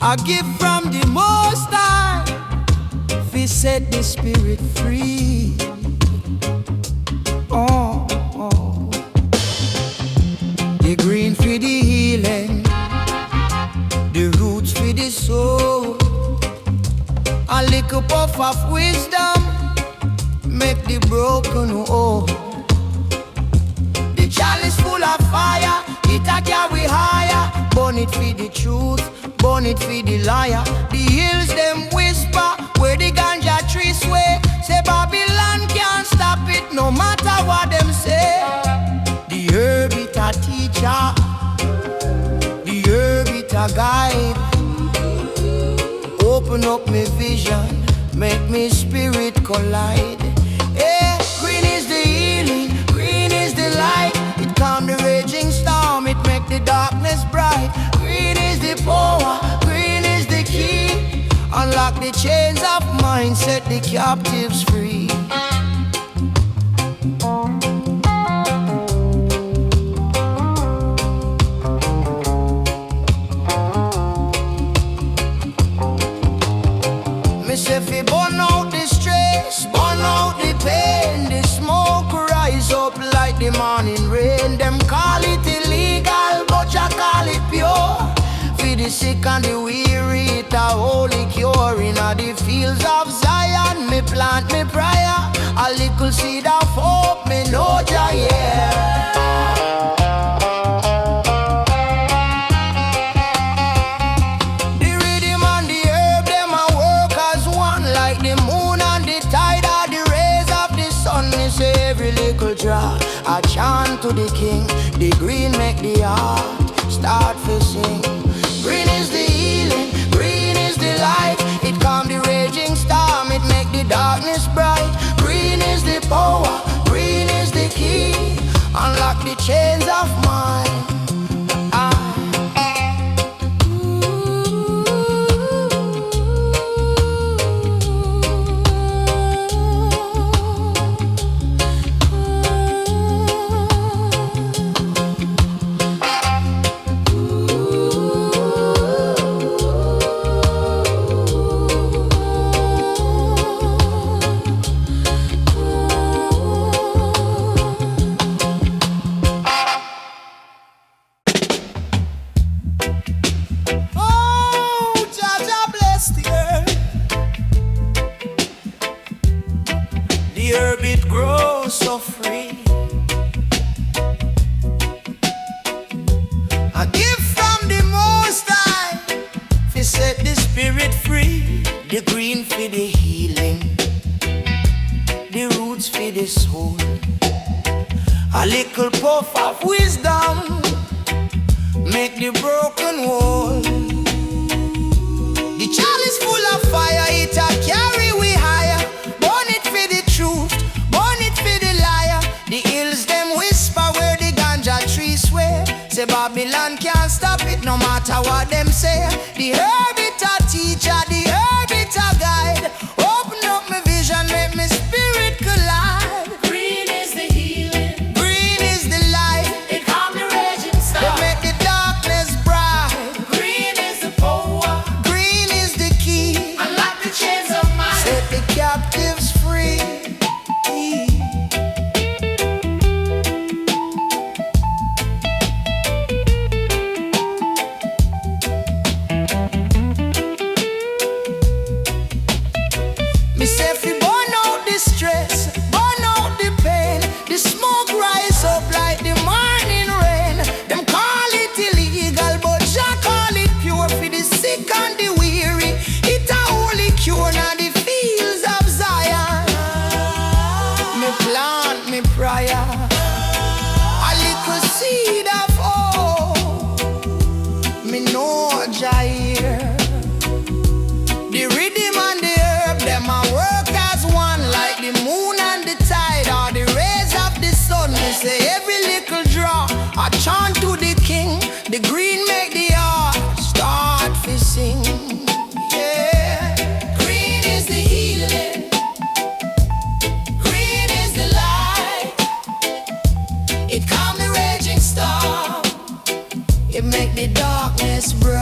A gift from the Most High, fi set the spirit free. Oh, oh. The green for the healing, the roots for the soul. A little puff of wisdom make the broken whole. The chalice full of fire, it a carry higher. Burn it for the truth, burn it for the liar. The hills them whisper where the ganja tree sway. Say Babylon can't stop it no matter what them say. The herb it a teacher, the herb it a guide. Open up my vision, make me spirit collide. Hey, green is the healing, green is the light. It calm the raging storm, it make the darkness bright. Green is the power, green is the key. Unlock the chains of mind, set the captives free. If you burn out the stress, burn out the pain, the smoke rise up like the morning rain. Them call it illegal, but you call it pure. For the sick and the weary, it a holy cure. In the fields of Zion, me plant me prayer. A little seed of hope, me know Jah, yeah. I chant to the king, the green make the heart start to sing. Green is the healing, green is the light. It calm the raging storm, it make the darkness bright. Green is the power, green is the key. Unlock the chains of mind. Babylon can't stop it no matter what them say. The herb it a teacher, the herb it a guide. Open up my vision, make me spirit collide. Green is the healing, green is the light. It calm the raging storm, it make the darkness bright. Green is the power, green is the key. Unlock the chains of mind, set the captives free. Me say fi burn out the stress, burn out the pain. The smoke rise up like the morning rain. Them call it illegal, but Jah call it pure. For the sick and the weary, it a holy cure. Now the fields of Zion, me plant me prayer. A little seed of hope, me know Jah here. The rhythm and the herb, them a work as one, like the moon and the tide, or the rays of the sun. Me say every little drop, I chant to the king. The green make the heart start to sing. Yeah. Green is the healing, green is the light. It calm the raging storm, It make the darkness bright.